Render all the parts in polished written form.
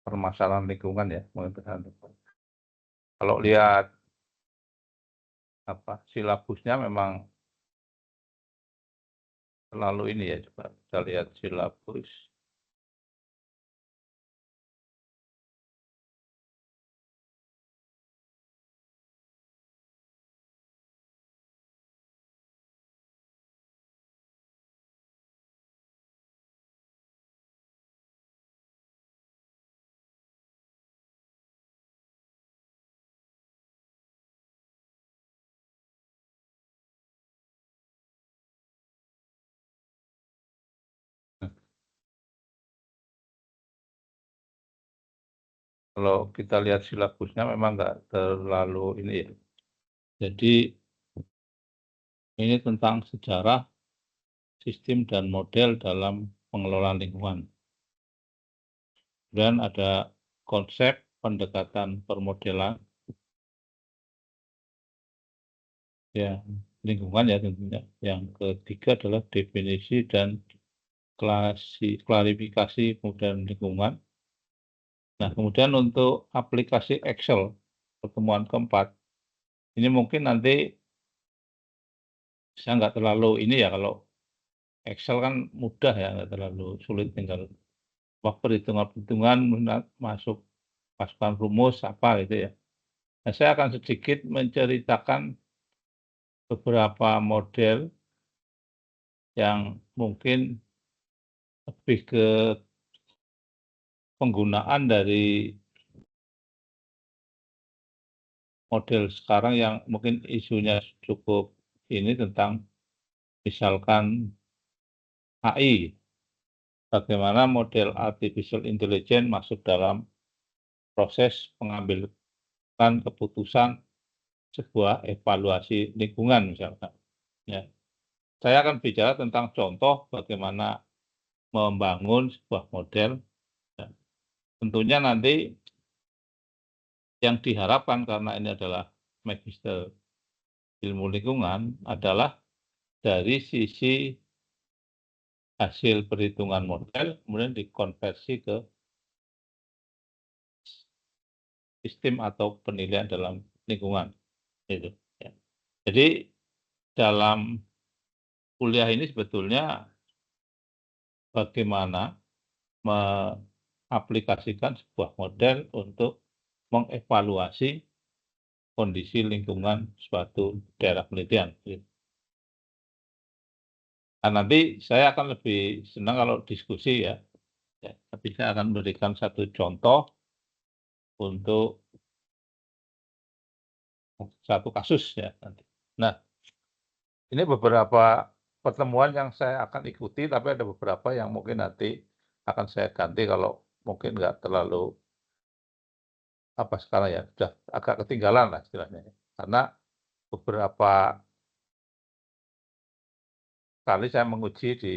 permasalahan lingkungan ya, mungkin permasalahan lingkungan. Kalau lihat silabusnya memang terlalu ini ya, coba kita lihat silabus. Kalau kita lihat silabusnya memang nggak terlalu ini ya. Jadi ini tentang sejarah, sistem, dan model dalam pengelolaan lingkungan. Dan ada konsep pendekatan permodelan ya lingkungan ya tentunya. Yang ketiga adalah definisi dan klarifikasi model lingkungan. Nah, kemudian untuk aplikasi Excel pertemuan keempat, ini mungkin nanti saya nggak terlalu ini ya, kalau Excel kan mudah ya, nggak terlalu sulit, tinggal perhitungan-perhitungan masukkan rumus apa gitu ya. Nah, saya akan sedikit menceritakan beberapa model yang mungkin lebih ke penggunaan dari model sekarang yang mungkin isunya cukup ini tentang misalkan AI. Bagaimana model artificial intelligence masuk dalam proses pengambilan keputusan sebuah evaluasi lingkungan misalkan. Ya. Saya akan bicara tentang contoh bagaimana membangun sebuah model. Ya. Tentunya nanti yang diharapkan karena ini adalah magister ilmu lingkungan adalah dari sisi hasil perhitungan model kemudian dikonversi ke sistem atau penilaian dalam lingkungan. Gitu, ya. Jadi dalam kuliah ini sebetulnya bagaimana mengaplikasikan sebuah model untuk mengevaluasi kondisi lingkungan suatu daerah penelitian. Nah, nanti saya akan lebih senang kalau diskusi ya. Tapi saya akan memberikan satu contoh untuk satu kasus ya nanti. Nah, ini beberapa pertemuan yang saya akan ikuti, tapi ada beberapa yang mungkin nanti akan saya ganti kalau mungkin nggak terlalu sekarang ya, sudah agak ketinggalan lah istilahnya. Karena beberapa kali saya menguji di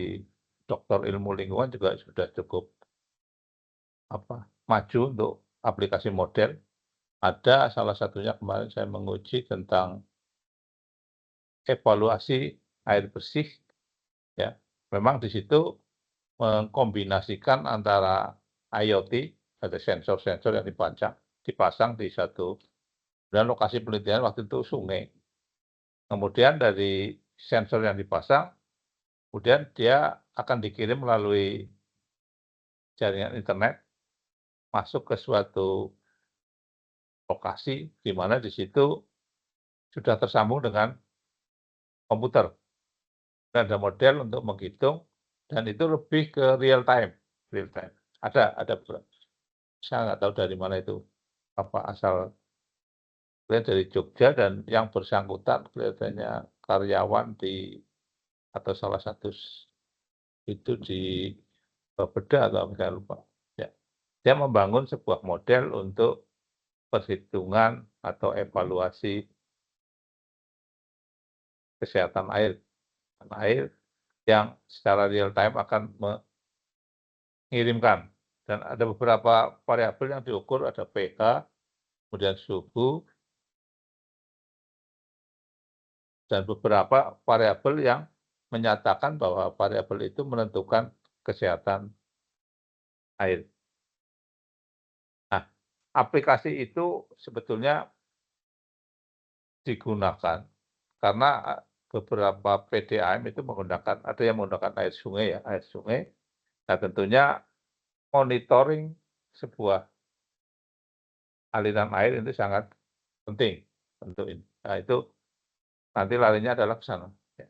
doktor ilmu lingkungan juga sudah cukup maju untuk aplikasi model. Ada salah satunya kemarin saya menguji tentang evaluasi air bersih, ya. Memang di situ mengkombinasikan antara IoT, ada sensor-sensor yang dipasang di satu, dan lokasi penelitian waktu itu sungai. Kemudian dari sensor yang dipasang, kemudian dia akan dikirim melalui jaringan internet, masuk ke suatu lokasi, di mana di situ sudah tersambung dengan komputer. Dan ada model untuk menghitung, dan itu lebih ke real time. Ada beberapa. Saya nggak tahu dari mana itu, asal dari Jogja, dan yang bersangkutan kelihatannya karyawan atau salah satu itu di Bapeda atau saya lupa. Ya. Dia membangun sebuah model untuk perhitungan atau evaluasi kesehatan air yang secara real time akan mengirimkan. Dan ada beberapa variabel yang diukur, ada pH, kemudian suhu, dan beberapa variabel yang menyatakan bahwa variabel itu menentukan kesehatan air. aplikasi itu sebetulnya digunakan karena, beberapa PDAM itu menggunakan ada yang menggunakan air sungai ya, air sungai. Nah, tentunya monitoring sebuah aliran air itu sangat penting untuk ini. Nah, itu nanti larinya adalah ke sana, ya.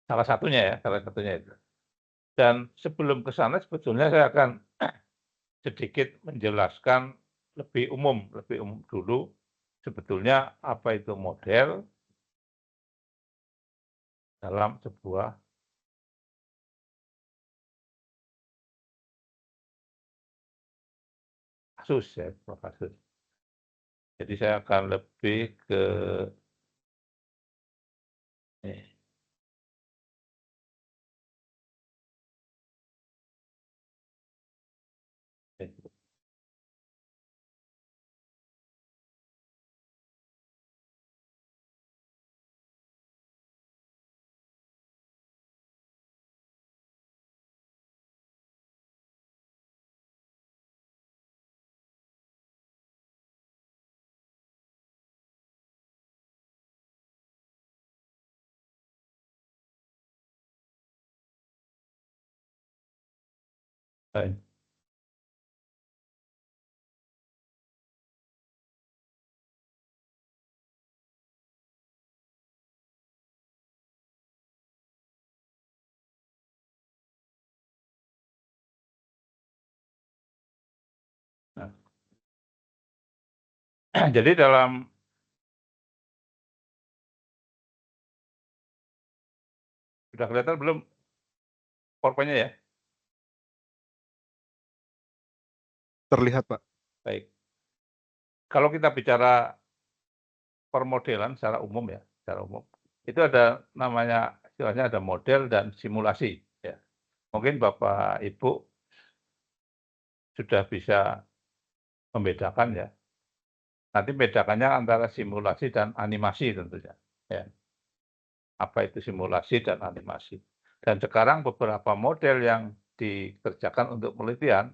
Salah satunya itu. Dan sebelum ke sana sebetulnya saya akan sedikit menjelaskan lebih umum dulu, sebetulnya apa itu model dalam sebuah kasus ya, sebuah kasus. Jadi saya akan lebih ke eh, eh, eh, nah, jadi sudah kelihatan belum PowerPoint-nya ya? Terlihat, Pak. Baik. Kalau kita bicara permodelan secara umum ya, secara umum, itu ada namanya istilahnya ada model dan simulasi ya. Mungkin Bapak Ibu sudah bisa membedakan ya. Nanti bedakannya antara simulasi dan animasi tentunya ya. Apa itu simulasi dan animasi. Dan sekarang beberapa model yang dikerjakan untuk penelitian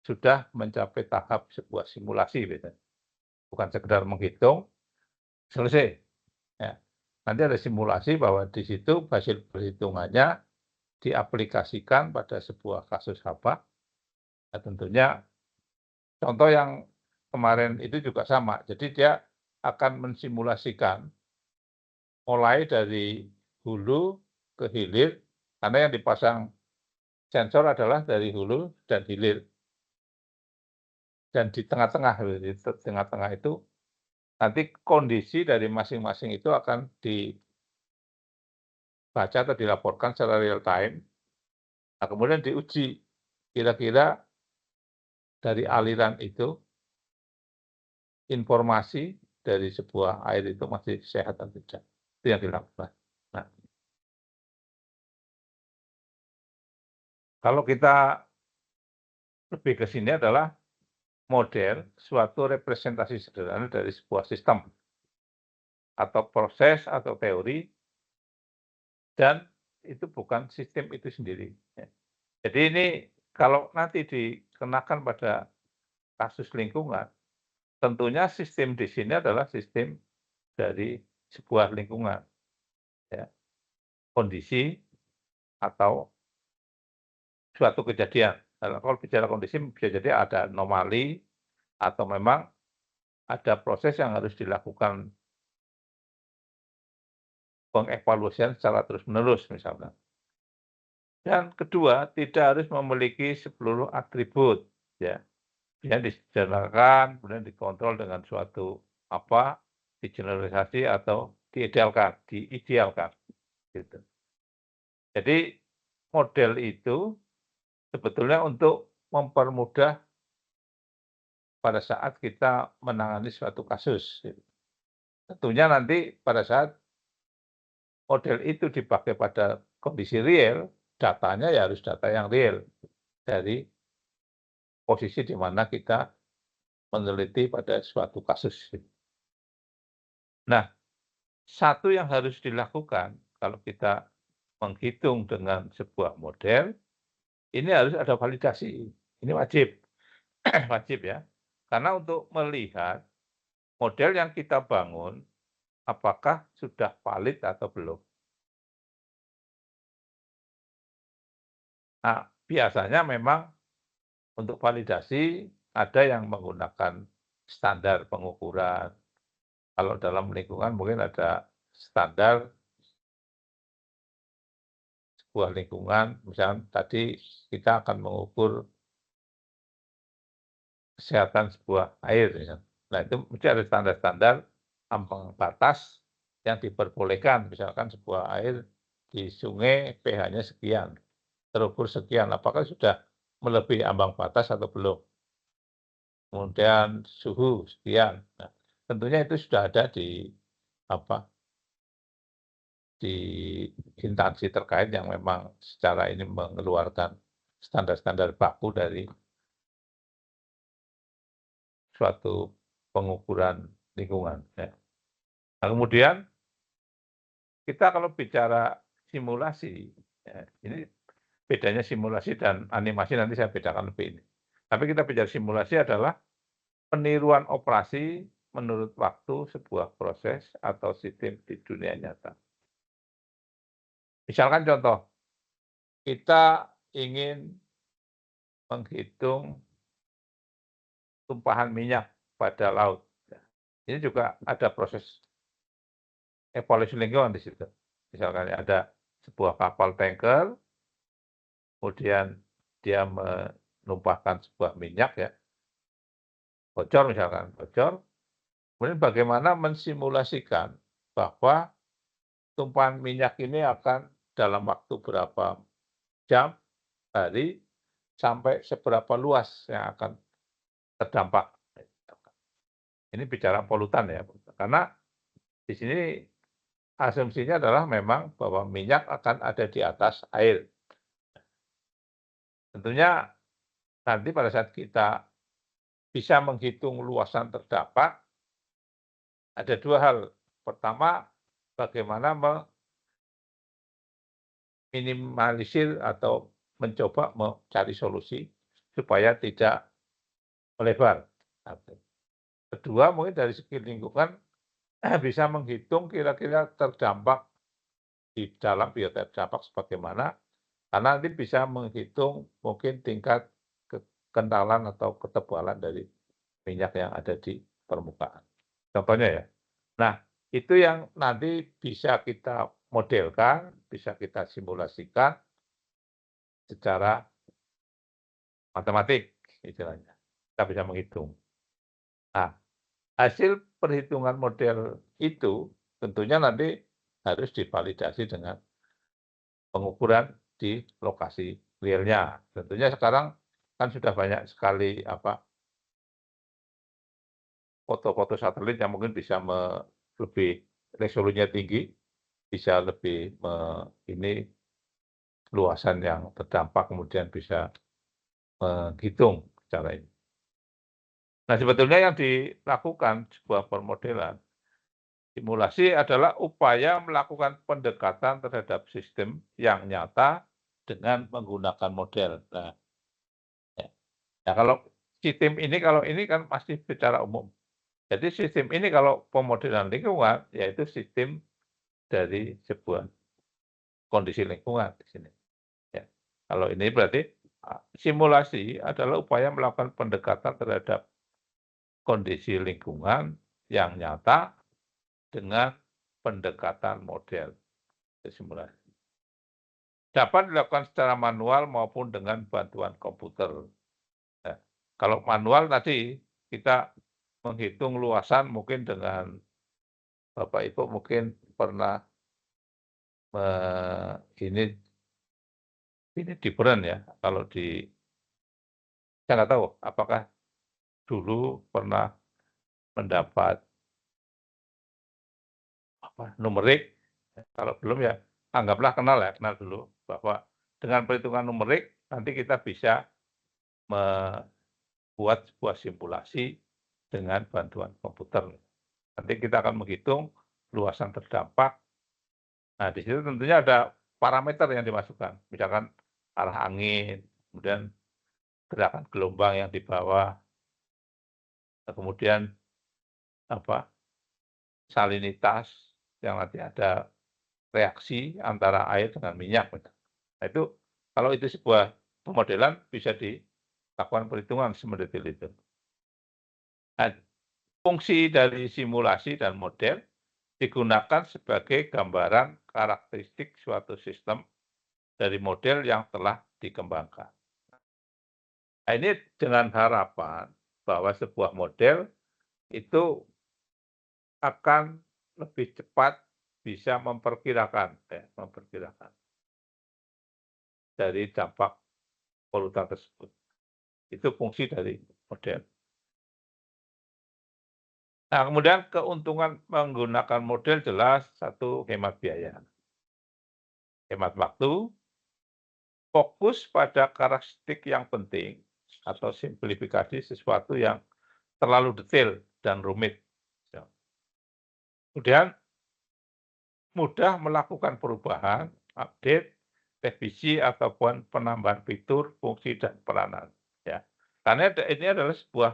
sudah mencapai tahap sebuah simulasi biasanya. Bukan sekedar menghitung, selesai. Ya. Nanti ada simulasi bahwa di situ hasil perhitungannya diaplikasikan pada sebuah kasus apa. Ya, tentunya contoh yang kemarin itu juga sama. Jadi dia akan mensimulasikan mulai dari hulu ke hilir, karena yang dipasang sensor adalah dari hulu dan hilir. Dan di tengah-tengah, di tengah-tengah itu nanti kondisi dari masing-masing itu akan dibaca atau dilaporkan secara real time. Nah, kemudian diuji kira-kira dari aliran itu informasi dari sebuah air itu masih sehat atau tidak. Itu yang dilakukan. Nah, kalau kita lebih ke sini adalah model suatu representasi sederhana dari sebuah sistem atau proses atau teori, dan itu bukan sistem itu sendiri. Ya. Jadi ini kalau nanti dikenakan pada kasus lingkungan, tentunya sistem di sini adalah sistem dari sebuah lingkungan, ya. Kondisi atau suatu kejadian. Kalau bicara kondisi bisa jadi ada anomali atau memang ada proses yang harus dilakukan pengevaluasian secara terus-menerus misalnya. Dan kedua, tidak harus memiliki seluruh atribut, ya. Bisa disederhanakan, kemudian dikontrol dengan suatu apa, digeneralisasi atau diidealkan, gitu. Jadi model itu sebetulnya untuk mempermudah pada saat kita menangani suatu kasus, gitu. Tentunya nanti pada saat model itu dipakai pada kondisi real, datanya ya harus data yang real dari posisi di mana kita meneliti pada suatu kasus. Nah, satu yang harus dilakukan kalau kita menghitung dengan sebuah model, ini harus ada validasi. Ini wajib. wajib ya. Karena untuk melihat model yang kita bangun, apakah sudah valid atau belum. Nah, biasanya memang untuk validasi ada yang menggunakan standar pengukuran. Kalau dalam lingkungan mungkin ada standar sebuah lingkungan, misalnya tadi kita akan mengukur kesehatan sebuah air misalnya. Nah, itu mesti ada standar-standar ambang batas yang diperbolehkan, misalkan sebuah air di sungai pH-nya sekian, terukur sekian, apakah sudah melebihi ambang batas atau belum. Kemudian suhu sekian. Nah, tentunya itu sudah ada di apa, di instansi terkait yang memang secara ini mengeluarkan standar-standar baku dari suatu pengukuran lingkungan, ya. Nah, kemudian kita kalau bicara simulasi, ya, ini bedanya simulasi dan animasi nanti saya bedakan lebih ini. Tapi kita bicara simulasi adalah peniruan operasi menurut waktu sebuah proses atau sistem di dunia nyata. Misalkan contoh, kita ingin menghitung tumpahan minyak pada laut. Ini juga ada proses evaluasi lingkungan di situ. Misalkan ada sebuah kapal tanker, kemudian dia menumpahkan sebuah minyak ya, bocor misalkan, bocor, kemudian bagaimana mensimulasikan bahwa tumpahan minyak ini akan dalam waktu berapa jam, hari, sampai seberapa luas yang akan terdampak. Ini bicara polutan ya, karena di sini asumsinya adalah memang bahwa minyak akan ada di atas air. Tentunya nanti pada saat kita bisa menghitung luasan terdampak, ada dua hal. Pertama, bagaimana meminimalisir atau mencoba mencari solusi supaya tidak melebar. Satu. Kedua, mungkin dari segi lingkungan bisa menghitung kira-kira terdampak di dalam terdampak sebagaimana, karena nanti bisa menghitung mungkin tingkat kekentalan atau ketebalan dari minyak yang ada di permukaan. Contohnya ya. Nah, itu yang nanti bisa kita modelkan, bisa kita simulasikan secara matematik istilahnya. Kita bisa menghitung. Nah, hasil perhitungan model itu tentunya nanti harus divalidasi dengan pengukuran di lokasi realnya. Tentunya sekarang kan sudah banyak sekali foto-foto satelit yang mungkin bisa lebih resolusinya tinggi, bisa lebih ini luasan yang terdampak kemudian bisa menghitung secara ini. Nah, sebetulnya yang dilakukan sebuah permodelan simulasi adalah upaya melakukan pendekatan terhadap sistem yang nyata dengan menggunakan model. Nah, ya. Nah, kalau sistem ini kalau ini kan masih secara umum. Jadi sistem ini kalau pemodelan lingkungan yaitu sistem dari sebuah kondisi lingkungan di sini. Ya. Kalau ini berarti simulasi adalah upaya melakukan pendekatan terhadap kondisi lingkungan yang nyata dengan pendekatan model simulasi. Dapat dilakukan secara manual maupun dengan bantuan komputer. Nah, kalau manual tadi kita menghitung luasan mungkin dengan Bapak Ibu mungkin pernah ini different ya kalau saya nggak tahu apakah dulu pernah mendapat numerik, kalau belum ya anggaplah kenal dulu bahwa dengan perhitungan numerik nanti kita bisa membuat sebuah simulasi dengan bantuan komputer. Nanti kita akan menghitung luasan terdampak. Nah, di situ tentunya ada parameter yang dimasukkan, misalkan arah angin, kemudian gerakan gelombang yang di bawah, kemudian apa, salinitas yang nanti ada reaksi antara air dengan minyak. Nah itu, kalau itu sebuah pemodelan bisa dilakukan perhitungan semendetail itu. Nah, fungsi dari simulasi dan model digunakan sebagai gambaran karakteristik suatu sistem dari model yang telah dikembangkan. Nah, ini dengan harapan bahwa sebuah model itu akan lebih cepat bisa memperkirakan dari dampak polutan tersebut. Itu fungsi dari model. Nah, kemudian keuntungan menggunakan model jelas, satu, hemat biaya, hemat waktu, fokus pada karakteristik yang penting, atau simplifikasi sesuatu yang terlalu detail dan rumit. Ya. Kemudian mudah melakukan perubahan, update, revisi, ataupun penambahan fitur, fungsi, dan peranan. Ya. Karena ini adalah sebuah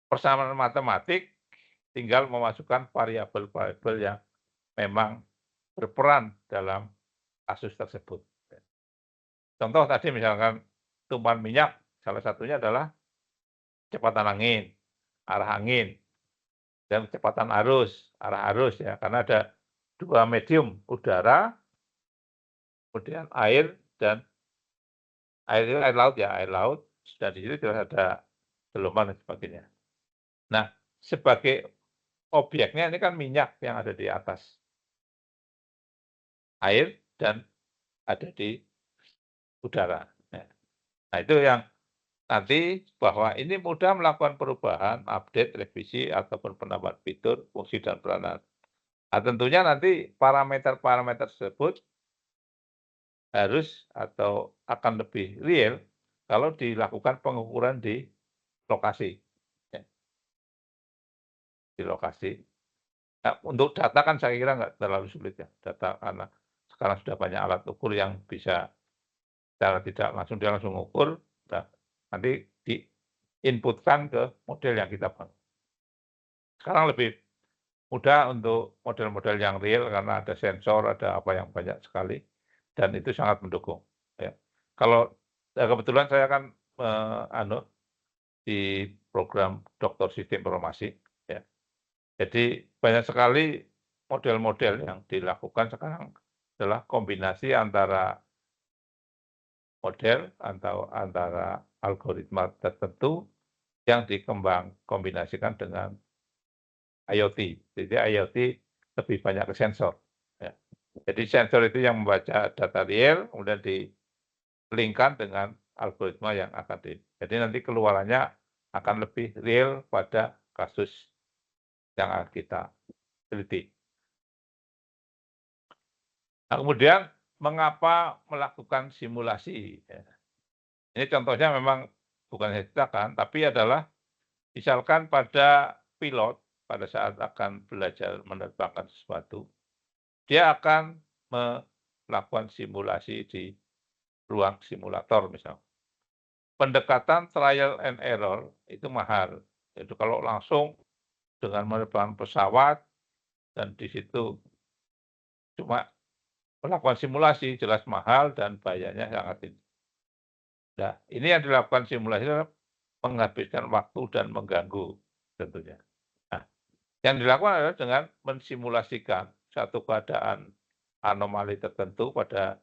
persamaan matematik, tinggal memasukkan variabel-variabel yang memang berperan dalam kasus tersebut. Contoh tadi misalkan tumpahan minyak, salah satunya adalah kecepatan angin, arah angin, dan kecepatan arah arus ya, karena ada dua medium, udara, kemudian air, dan air itu air laut ya, air laut, dan di situ jelas ada gelombang dan sebagainya. Nah, sebagai objeknya ini kan minyak yang ada di atas air dan ada di udara. Nah, itu yang nanti bahwa ini mudah melakukan perubahan, update, revisi, ataupun penambahan fitur, fungsi, dan peranan. Nah, tentunya nanti parameter-parameter tersebut harus atau akan lebih real kalau dilakukan pengukuran di lokasi. Ya, di lokasi. Nah, untuk data kan saya kira nggak terlalu sulit ya, data karena sekarang sudah banyak alat ukur yang bisa secara tidak langsung dia langsung ukur, nah, nanti diinputkan ke model yang kita bangun. Sekarang lebih mudah untuk model-model yang real karena ada sensor, ada apa yang banyak sekali, dan itu sangat mendukung. Ya. Kalau kebetulan saya kan di program Doktor Sistem Informasi, ya. Jadi banyak sekali model-model yang dilakukan sekarang adalah kombinasi antara model atau antara algoritma tertentu yang kombinasikan dengan IoT. Jadi IoT lebih banyak ke sensor. Ya. Jadi sensor itu yang membaca data real, kemudian di-link-kan dengan algoritma yang akan jadi nanti keluarannya akan lebih real pada kasus yang akan kita teliti. Nah, kemudian mengapa melakukan simulasi? Ya. Ini contohnya memang bukan saya ceritakan, tapi adalah misalkan pada pilot pada saat akan belajar menerbangkan sesuatu, dia akan melakukan simulasi di ruang simulator misalnya. Pendekatan trial and error itu mahal. Jadi kalau langsung dengan menerbangkan pesawat dan di situ cuma melakukan simulasi jelas mahal dan biayanya sangat tinggi. Nah, ini yang dilakukan simulasi adalah menghabiskan waktu dan mengganggu tentunya. Nah, yang dilakukan adalah dengan mensimulasikan satu keadaan anomali tertentu pada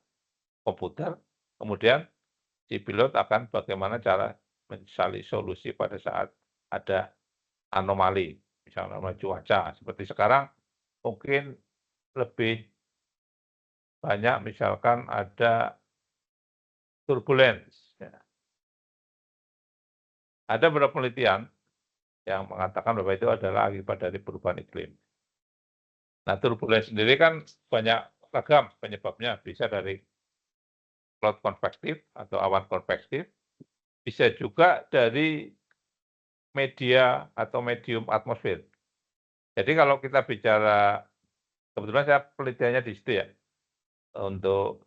komputer, kemudian si pilot akan bagaimana cara mencari solusi pada saat ada anomali, misalnya cuaca. Seperti sekarang mungkin lebih banyak misalkan ada turbulence. Ya. Ada beberapa penelitian yang mengatakan bahwa itu adalah akibat dari perubahan iklim. Nah, turbulence sendiri kan banyak ragam penyebabnya, bisa dari cloud konvektif atau awan konvektif, bisa juga dari media atau medium atmosfer. Jadi kalau kita bicara, kebetulan saya penelitiannya di situ ya, untuk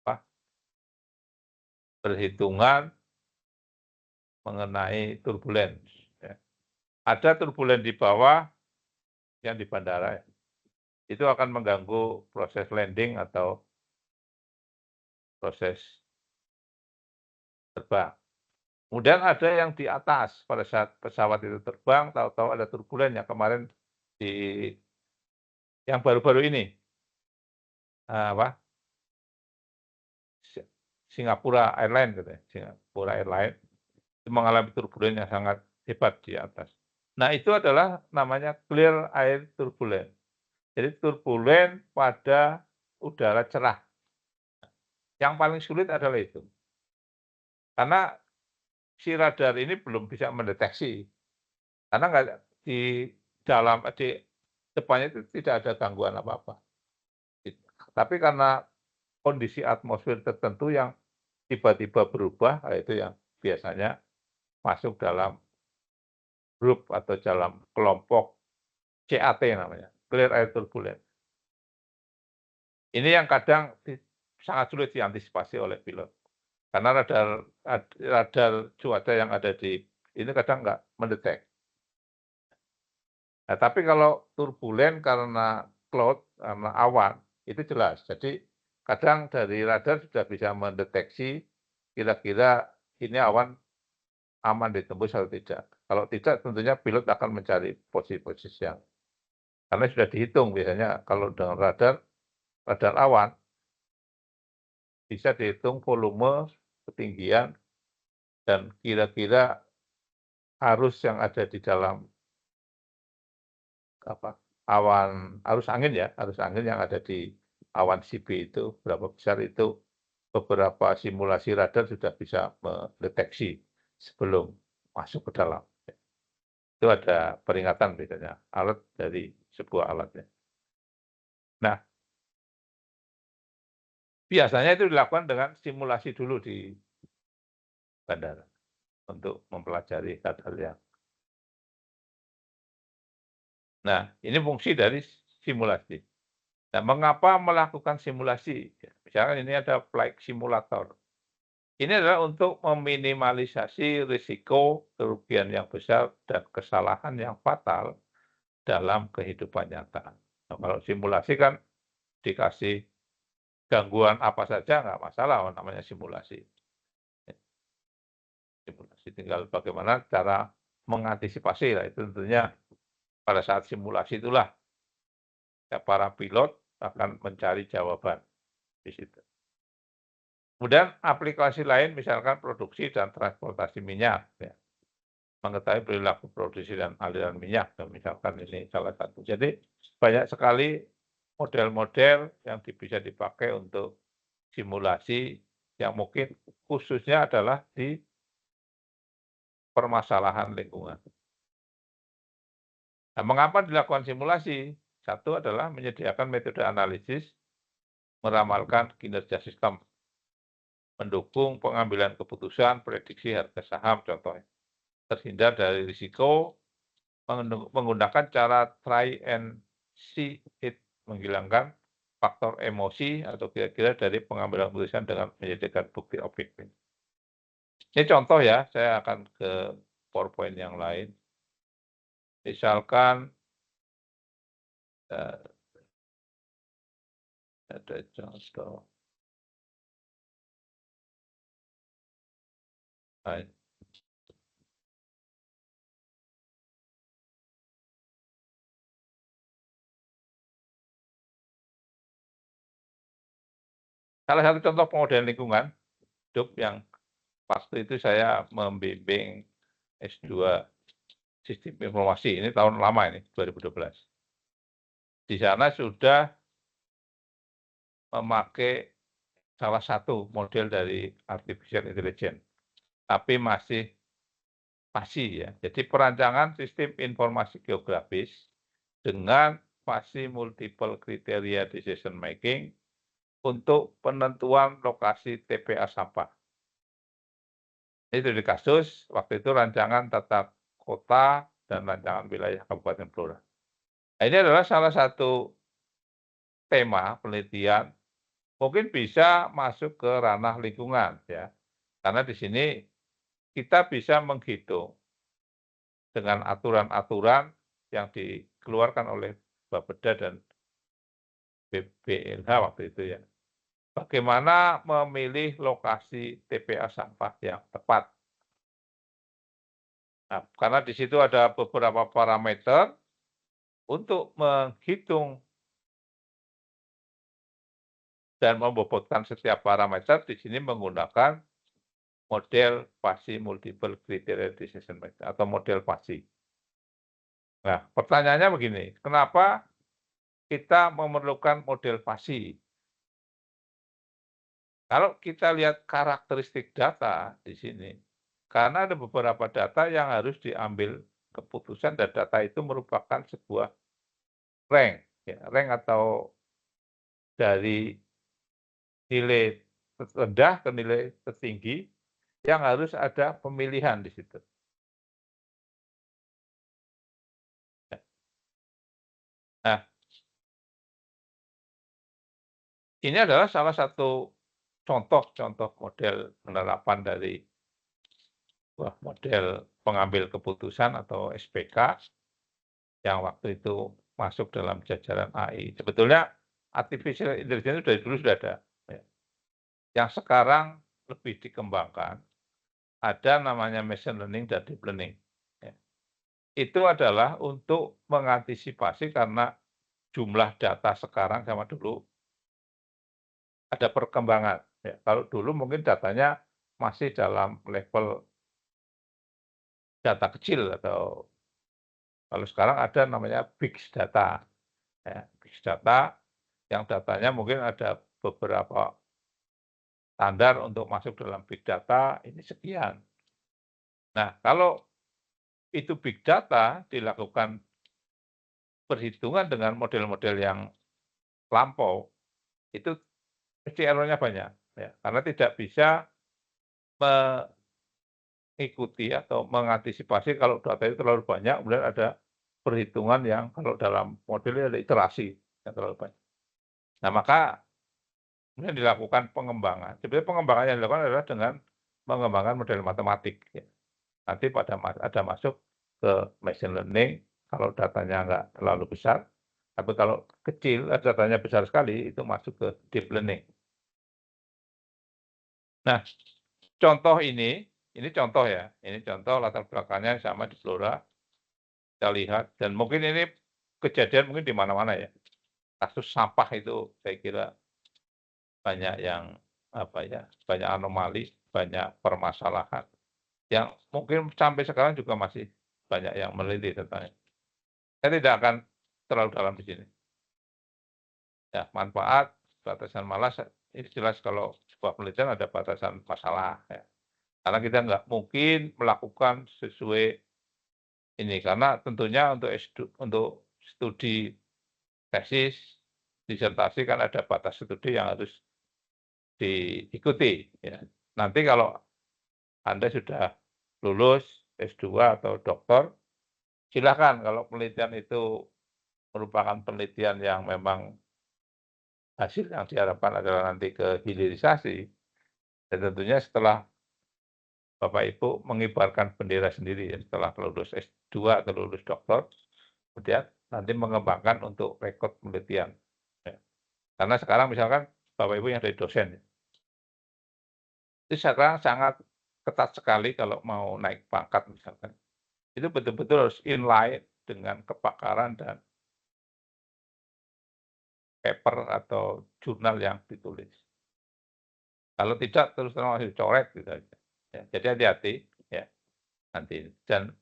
apa, perhitungan mengenai turbulence, ya. Ada turbulen di bawah yang di bandara, itu akan mengganggu proses landing atau proses terbang. Kemudian ada yang di atas, pada saat pesawat itu terbang, tahu-tahu ada turbulen yang kemarin di yang baru-baru ini, apa, Singapura Airlines katanya, Singapura Airlines itu mengalami turbulen yang sangat hebat di atas. Nah, itu adalah namanya clear air turbulence. Jadi turbulen pada udara cerah. Yang paling sulit adalah itu. Karena si radar ini belum bisa mendeteksi. Karena nggak di di depannya itu tidak ada gangguan apa-apa. Gitu. Tapi karena kondisi atmosfer tertentu yang tiba-tiba berubah, itu yang biasanya masuk dalam grup atau dalam kelompok CAT namanya, Clear Air Turbulence. Ini yang kadang sangat sulit diantisipasi oleh pilot. Karena radar cuaca yang ada di ini kadang nggak mendetek. Nah, tapi kalau turbulen karena cloud, karena awan, itu jelas. Jadi kadang dari radar sudah bisa mendeteksi kira-kira ini awan aman ditembus atau tidak. Kalau tidak tentunya pilot akan mencari posisi-posisi yang karena sudah dihitung biasanya kalau dengan radar awan bisa dihitung volume, ketinggian, dan kira-kira arus yang ada di dalam arus angin yang ada di awan CB itu berapa besar, itu beberapa simulasi radar sudah bisa mendeteksi sebelum masuk ke dalam. Itu ada peringatan biasanya, alert dari sebuah alatnya. Nah, biasanya itu dilakukan dengan simulasi dulu di bandara untuk mempelajari hal-hal yang. Nah, ini fungsi dari simulasi. Nah, mengapa melakukan simulasi? Misalkan ini ada flight simulator. Ini adalah untuk meminimalisasi risiko kerugian yang besar dan kesalahan yang fatal dalam kehidupan nyata. Nah, kalau simulasi kan dikasih gangguan apa saja nggak masalah, namanya simulasi. Simulasi tinggal bagaimana cara mengantisipasi lah, itu tentunya pada saat simulasi itulah ya, para pilot akan mencari jawaban di situ. Kemudian aplikasi lain misalkan produksi dan transportasi minyak, ya. Mengetahui perilaku produksi dan aliran minyak, misalkan ini salah satu. Jadi banyak sekali model-model yang bisa dipakai untuk simulasi yang mungkin khususnya adalah di permasalahan lingkungan. Nah, mengapa dilakukan simulasi? Satu adalah menyediakan metode analisis, meramalkan kinerja sistem, mendukung pengambilan keputusan, prediksi harga saham contohnya. Terhindar dari risiko menggunakan cara try and see it, menghilangkan faktor emosi atau kira-kira dari pengambilan keputusan dengan menyediakan bukti objektif. Ini contoh ya, saya akan ke PowerPoint yang lain. Misalkan ada contoh. Nah, salah satu contoh pengodahan lingkungan hidup yang waktu itu saya membimbing S2 Sistem Informasi, ini tahun lama ini, 2012. Di sana sudah memakai salah satu model dari artificial intelligence, tapi masih ya. Jadi perancangan sistem informasi geografis dengan masih multiple kriteria decision making untuk penentuan lokasi TPA sampah. Itu di kasus, waktu itu rancangan tata kota dan rancangan wilayah Kabupaten Blora. Nah, ini adalah salah satu tema penelitian, mungkin bisa masuk ke ranah lingkungan ya. Karena di sini kita bisa menghitung dengan aturan-aturan yang dikeluarkan oleh Bapeda dan BLH waktu itu ya. Bagaimana memilih lokasi TPA sampah yang tepat. Nah, karena di situ ada beberapa parameter untuk menghitung dan membobotkan setiap parameter di sini menggunakan model FASI Multiple Criteria Decision Making atau model FASI. Nah, pertanyaannya begini, kenapa kita memerlukan model FASI? Kalau kita lihat karakteristik data di sini, karena ada beberapa data yang harus diambil keputusan dan data itu merupakan sebuah rank, ya, rank atau dari nilai rendah ke nilai tertinggi yang harus ada pemilihan di situ. Nah, ini adalah salah satu contoh model penerapan dari model pengambil keputusan atau SPK yang waktu itu masuk dalam jajaran AI. Sebetulnya artificial intelligence dari dulu sudah ada, ya. Yang sekarang lebih dikembangkan, ada namanya machine learning dan deep learning, ya. Itu adalah untuk mengantisipasi karena jumlah data sekarang sama dulu ada perkembangan, ya. Kalau dulu mungkin datanya masih dalam level data kecil atau kalau sekarang ada namanya big data, ya. Big data yang datanya mungkin ada beberapa standar untuk masuk dalam big data ini sekian. Nah, kalau itu big data dilakukan perhitungan dengan model-model yang lampau, itu pasti error-nya banyak, ya. Karena tidak bisa mengikuti atau mengantisipasi kalau data itu terlalu banyak, kemudian ada perhitungan yang kalau dalam modelnya ada iterasi yang terlalu banyak. Nah, maka kemudian dilakukan pengembangan. Sebenarnya pengembangan yang dilakukan adalah dengan mengembangkan model matematik, ya. Nanti ada masuk ke machine learning, kalau datanya nggak terlalu besar, tapi kalau kecil, datanya besar sekali, itu masuk ke deep learning. Nah, contoh ini contoh ya, ini contoh latar belakangnya sama di Flora, kita lihat, dan mungkin ini kejadian mungkin di mana-mana ya. Kasus sampah itu saya kira banyak yang, apa ya, banyak anomali, banyak permasalahan, yang mungkin sampai sekarang juga masih banyak yang meneliti tentang ini. Saya tidak akan terlalu dalam di sini. Ya, manfaat, batasan malas, ini jelas kalau sebuah penelitian ada batasan masalah, ya. Karena kita nggak mungkin melakukan sesuai ini, karena tentunya untuk studi tesis, disertasi kan ada batas studi yang harus diikuti, ya. Nanti kalau Anda sudah lulus S2 atau doktor, silakan kalau penelitian itu merupakan penelitian yang memang hasil yang diharapkan adalah nanti ke hilirisasi, dan tentunya setelah Bapak Ibu mengibarkan bendera sendiri ya, setelah lulus S2 atau lulus doktor, kemudian nanti mengembangkan untuk rekod penelitian, ya. Karena sekarang misalkan Bapak Ibu yang dari dosen, itu sekarang sangat ketat sekali kalau mau naik pangkat misalkan. Itu betul-betul harus inline dengan kepakaran dan paper atau jurnal yang ditulis. Kalau tidak terus terang masih dicoret gitu aja, ya. Jadi hati-hati ya nanti, dan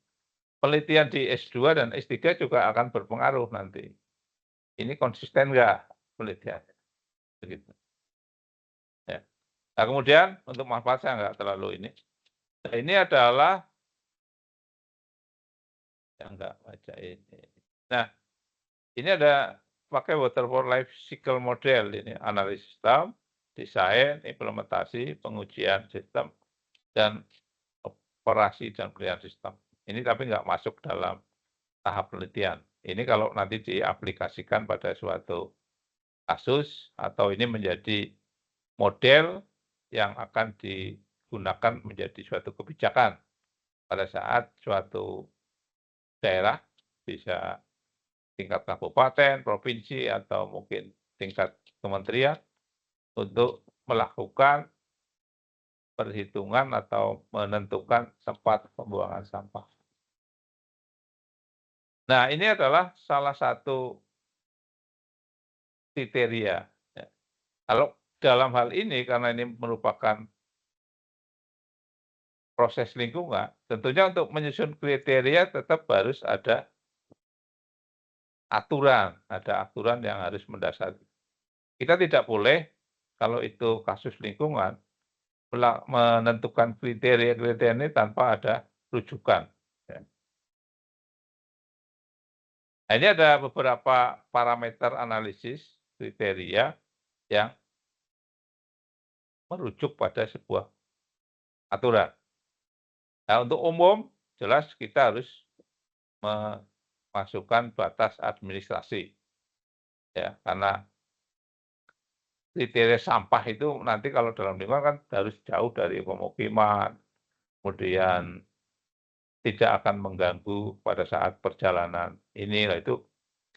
penelitian di S2 dan S3 juga akan berpengaruh nanti. Ini konsisten nggak penelitiannya, begitu. Ya. Nah, kemudian untuk manfaat saya nggak terlalu ini. Nah, ini adalah yang nggak baca ini. Nah, ini ada pakai waterfall life cycle model ini, analisis sistem, desain, implementasi, pengujian sistem, dan operasi dan pilihan sistem. Ini tapi nggak masuk dalam tahap penelitian. Ini kalau nanti diaplikasikan pada suatu kasus atau ini menjadi model yang akan gunakan menjadi suatu kebijakan pada saat suatu daerah, bisa tingkat kabupaten, provinsi, atau mungkin tingkat kementerian untuk melakukan perhitungan atau menentukan tempat pembuangan sampah. Nah, ini adalah salah satu kriteria, ya. Kalau dalam hal ini karena ini merupakan proses lingkungan, tentunya untuk menyusun kriteria tetap harus ada aturan yang harus mendasari. Kita tidak boleh kalau itu kasus lingkungan menentukan kriteria-kriteria ini tanpa ada rujukan, ya. Nah, ini ada beberapa parameter analisis kriteria yang merujuk pada sebuah aturan. Nah, untuk umum jelas kita harus memasukkan batas administrasi, ya, karena kriteria sampah itu nanti kalau dalam lingkungan kan harus jauh dari pemukiman, kemudian tidak akan mengganggu pada saat perjalanan ini. Nah, itu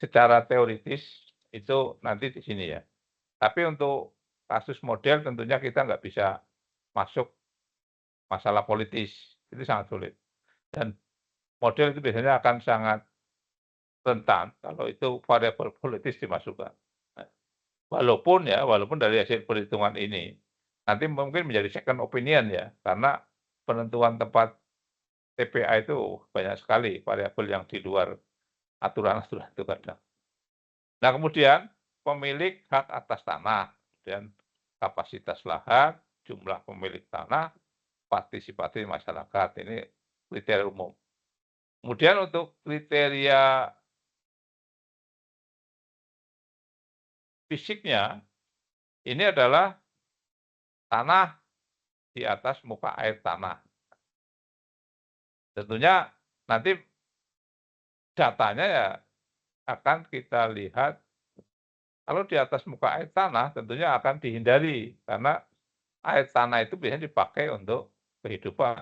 secara teoritis itu nanti di sini ya. Tapi untuk kasus model tentunya kita nggak bisa masuk masalah politis, itu sangat sulit. Dan model itu biasanya akan sangat rentan kalau itu variabel politis dimasukkan. Nah, walaupun dari hasil perhitungan ini, nanti mungkin menjadi second opinion ya, karena penentuan tempat TPA itu banyak sekali variabel yang di luar aturan-aturan itu kadang. Nah, kemudian pemilik hak atas tanah, dan kapasitas lahan, jumlah pemilik tanah, partisipasi masyarakat, ini kriteria umum. Kemudian untuk kriteria fisiknya, ini adalah tanah di atas muka air tanah. Tentunya nanti datanya ya akan kita lihat, kalau di atas muka air tanah tentunya akan dihindari, karena air tanah itu biasanya dipakai untuk kehidupan.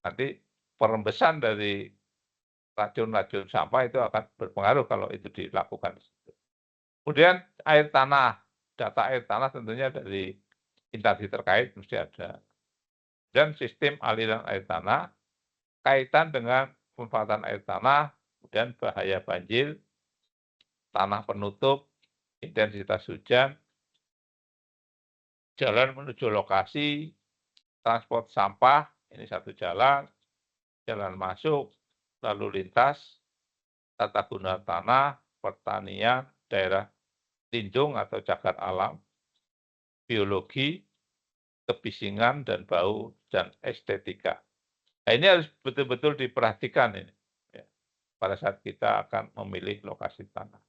Nanti perembesan dari racun-racun sampah itu akan berpengaruh kalau itu dilakukan. Kemudian air tanah, data air tanah tentunya dari instansi terkait mesti ada. Dan sistem aliran air tanah, kaitan dengan pemanfaatan air tanah, dan bahaya banjir, tanah penutup, intensitas hujan, jalan menuju lokasi, transport sampah, ini satu jalan, jalan masuk, lalu lintas, tata guna tanah, pertanian, daerah lindung atau cagar alam, biologi, kebisingan dan bau, dan estetika. Nah, ini harus betul-betul diperhatikan ini, ya, pada saat kita akan memilih lokasi tanah.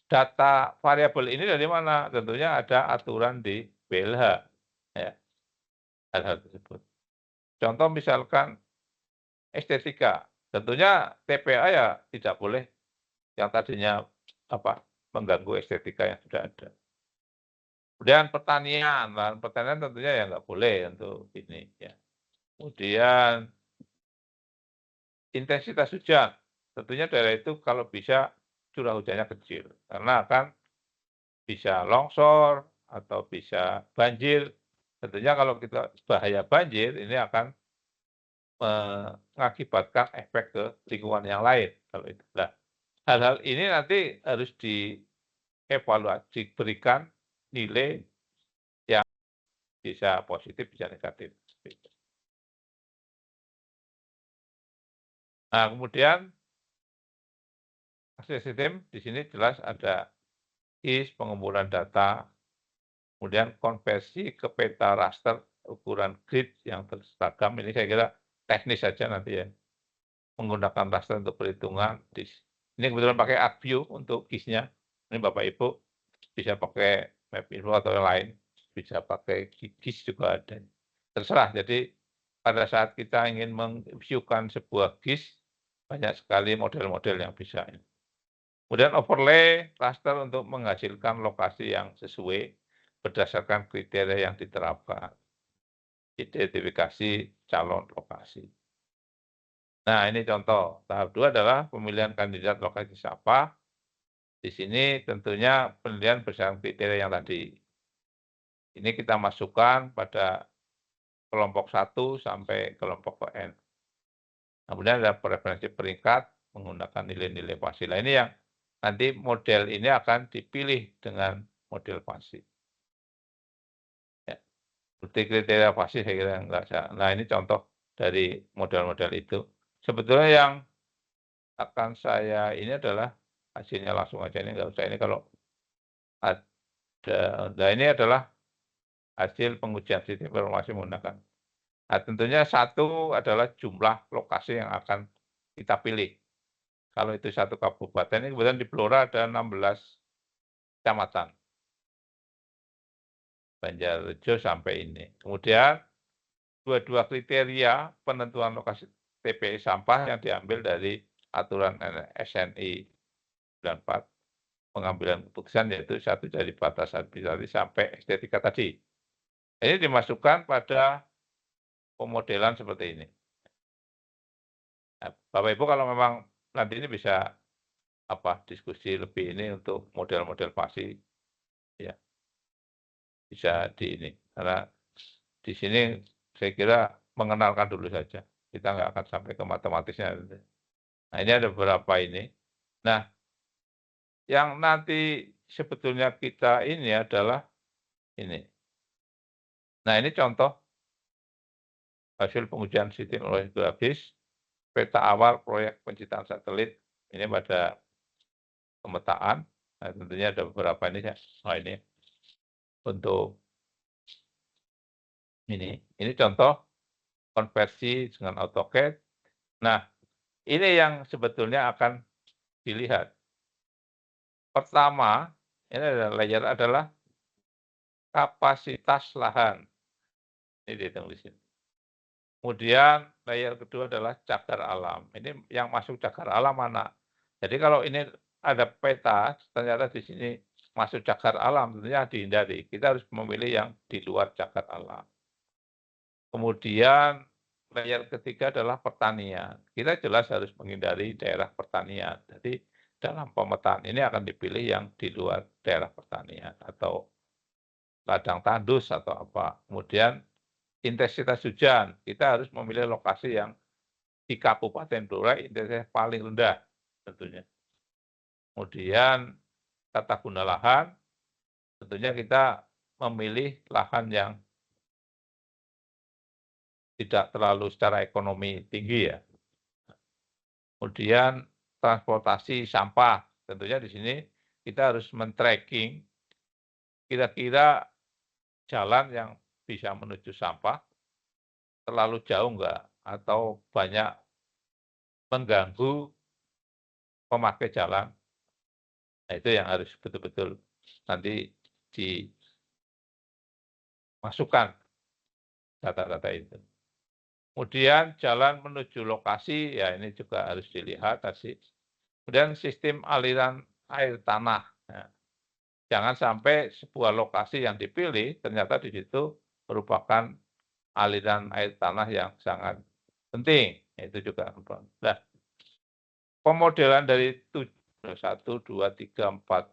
Data variabel ini dari mana? Tentunya ada aturan di BLH, ya, hal-hal tersebut. Contoh misalkan estetika, tentunya TPA ya tidak boleh yang tadinya mengganggu estetika yang sudah ada. Kemudian pertanian, lahan pertanian tentunya ya nggak boleh untuk ini ya. Kemudian intensitas hujan, tentunya daerah itu kalau bisa curah hujannya kecil, karena akan bisa longsor atau bisa banjir. Tentunya kalau kita bahaya banjir, ini akan mengakibatkan efek ke lingkungan yang lain kalau itu. Nah, hal-hal ini nanti harus dievaluasi, diberikan nilai yang bisa positif, bisa negatif. Nah, kemudian hasil sistem di sini jelas ada GIS, pengumpulan data, kemudian konversi ke peta raster ukuran grid yang seragam. Ini saya kira teknis saja nanti ya, menggunakan raster untuk perhitungan. Ini kebetulan pakai ArcView untuk GIS-nya. Ini Bapak Ibu bisa pakai Mapinfo atau yang lain, bisa pakai GIS juga ada. Terserah. Jadi pada saat kita ingin meng-view-kan sebuah GIS, banyak sekali model-model yang bisa. Kemudian overlay raster untuk menghasilkan lokasi yang sesuai berdasarkan kriteria yang diterapkan. identifikasi calon lokasi. Nah, ini contoh. Tahap 2 adalah pemilihan kandidat lokasi siapa. Di sini tentunya penilaian berdasarkan kriteria yang tadi. Ini kita masukkan pada kelompok 1 sampai kelompok N. Kemudian ada preferensi peringkat menggunakan nilai-nilai pasti. Nah, ini yang nanti model ini akan dipilih dengan model pasti. Ya, seperti kriteria pasti saya kira enggak usah. Nah, ini contoh dari model-model itu. Sebetulnya yang akan saya ini adalah hasilnya langsung aja, ini enggak usah, ini kalau ada, nah ini adalah hasil pengujian sistem informasi menggunakan. Nah, tentunya satu adalah jumlah lokasi yang akan kita pilih. Kalau itu satu kabupaten, ini kebetulan di Blora ada 16 kecamatan. Banjarrejo sampai ini. Kemudian dua-dua kriteria penentuan lokasi TPI sampah yang diambil dari aturan SNI 94 pengambilan keputusan, yaitu satu dari batas administrasi sampai estetika tadi. Ini dimasukkan pada pemodelan seperti ini. Nah, Bapak Ibu kalau memang nanti ini bisa diskusi lebih ini untuk model-model pasti, ya bisa di ini. Karena di sini saya kira mengenalkan dulu saja. Kita nggak akan sampai ke matematisnya. Nah, ini ada beberapa ini. Nah, yang nanti sebetulnya kita ini adalah ini. Nah, ini contoh hasil pengujian sistem geografis peta awal proyek penciptaan satelit. Ini pada pemetaan. Nah, tentunya ada beberapa ini ya. Nah, ini untuk ini. Ini contoh konversi dengan AutoCAD. Nah, ini yang sebetulnya akan dilihat. Pertama, ini adalah layer adalah kapasitas lahan. Ini dihitung di sini. Kemudian layer kedua adalah cagar alam. Ini yang masuk cagar alam mana? Jadi kalau ini ada peta, ternyata di sini masuk cagar alam, tentunya dihindari. Kita harus memilih yang di luar cagar alam. Kemudian layer ketiga adalah pertanian. Kita jelas harus menghindari daerah pertanian. Jadi dalam pemetaan ini akan dipilih yang di luar daerah pertanian atau ladang tandus atau apa. Kemudian intensitas hujan, kita harus memilih lokasi yang di Kabupaten Blora intensitas paling rendah tentunya. Kemudian tata guna lahan, tentunya kita memilih lahan yang tidak terlalu secara ekonomi tinggi ya. Kemudian transportasi sampah, tentunya di sini kita harus men-tracking kira-kira jalan yang bisa menuju sampah terlalu jauh enggak atau banyak mengganggu pemakai jalan. Nah, itu yang harus betul-betul nanti dimasukkan data-data itu. Kemudian jalan menuju lokasi, ya ini juga harus dilihat tadi. Kemudian sistem aliran air tanah. Nah, jangan sampai sebuah lokasi yang dipilih ternyata di situ merupakan aliran air tanah yang sangat penting. Itu juga. Nah, pemodelan dari 1, 2, 3, 4,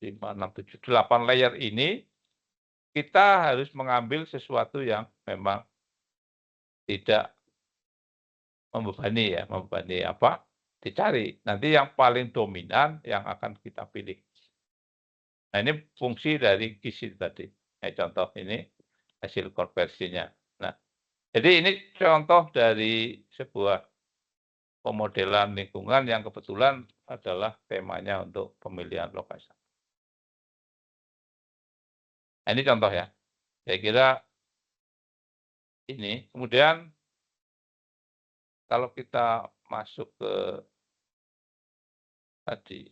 5, 6, 7, 8 layer ini, kita harus mengambil sesuatu yang memang tidak membebani ya, membebani dicari. Nanti yang paling dominan yang akan kita pilih. Nah, ini fungsi dari gizi tadi. Nah, contoh ini hasil konversinya. Nah, jadi ini contoh dari sebuah pemodelan lingkungan yang kebetulan adalah temanya untuk pemilihan lokasi. Nah, ini contoh ya. Saya kira ini. Kemudian kalau kita masuk ke tadi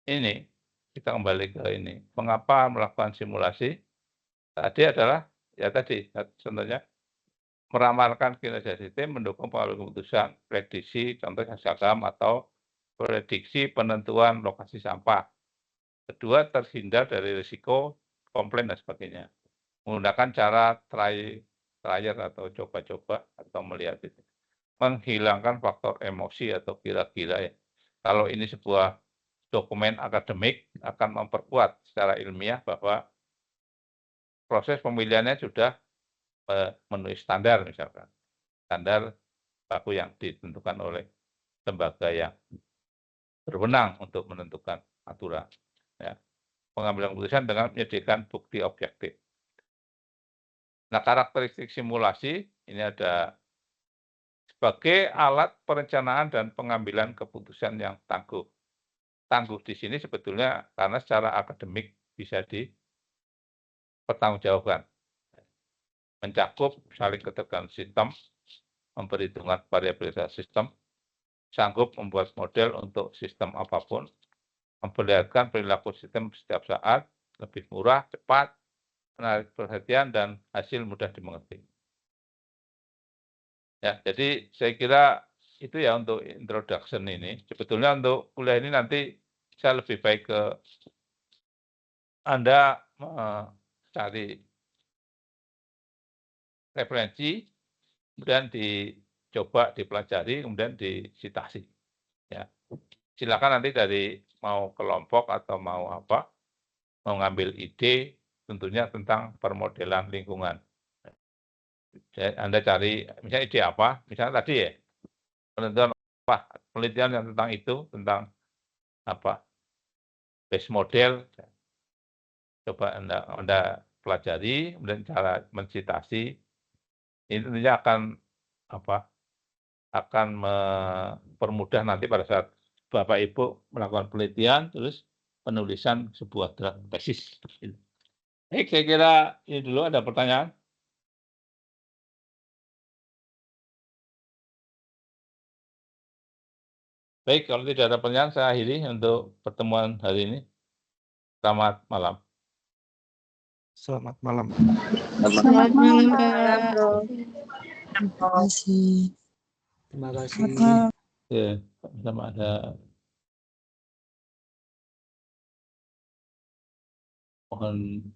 ini, kita kembali ke ini, mengapa melakukan simulasi? Tadi adalah, ya tadi, contohnya meramalkan kinerja sistem, mendukung pengambilan keputusan, prediksi, contohnya SAGAM atau prediksi penentuan lokasi sampah. Kedua, terhindar dari risiko, komplain dan sebagainya. Menggunakan cara trial atau coba-coba atau melihat itu. Menghilangkan faktor emosi atau kira-kira ya. Kalau ini sebuah dokumen akademik akan memperkuat secara ilmiah bahwa proses pemilihannya sudah memenuhi standar misalkan. Standar baku yang ditentukan oleh lembaga yang berwenang untuk menentukan aturan. Ya. Pengambilan keputusan dengan menyediakan bukti objektif. Nah, karakteristik simulasi ini ada sebagai alat perencanaan dan pengambilan keputusan yang tangguh. Tangguh di sini sebetulnya karena secara akademik bisa dipertanggungjawabkan. Mencakup saling ketergantungan sistem, memperhitungkan variabilitas sistem, sanggup membuat model untuk sistem apapun, memperlihatkan perilaku sistem setiap saat, lebih murah, cepat, menarik perhatian, dan hasil mudah dimengerti. Ya, jadi saya kira itu ya untuk introduction ini. Sebetulnya untuk kuliah ini nanti saya lebih baik ke Anda cari referensi, kemudian dicoba dipelajari, kemudian disitasi. Ya. Silakan nanti dari mau kelompok atau mau apa, mau ngambil ide tentunya tentang permodelan lingkungan. Anda cari misalnya ide apa, misalnya tadi ya, penentuan apa, penelitian yang tentang itu, tentang apa, base model, coba Anda pelajari, kemudian cara mensitasi, ini tentunya akan apa, akan mempermudah nanti pada saat Bapak Ibu melakukan penelitian, terus penulisan sebuah draft tesis. Baik, saya kira ini dulu, ada pertanyaan? Baik, kalau tidak ada pertanyaan, saya akhiri untuk pertemuan hari ini. Selamat malam. Selamat malam. Selamat malam, Pak. Terima kasih. Terima kasih. Ya, sama ada mohon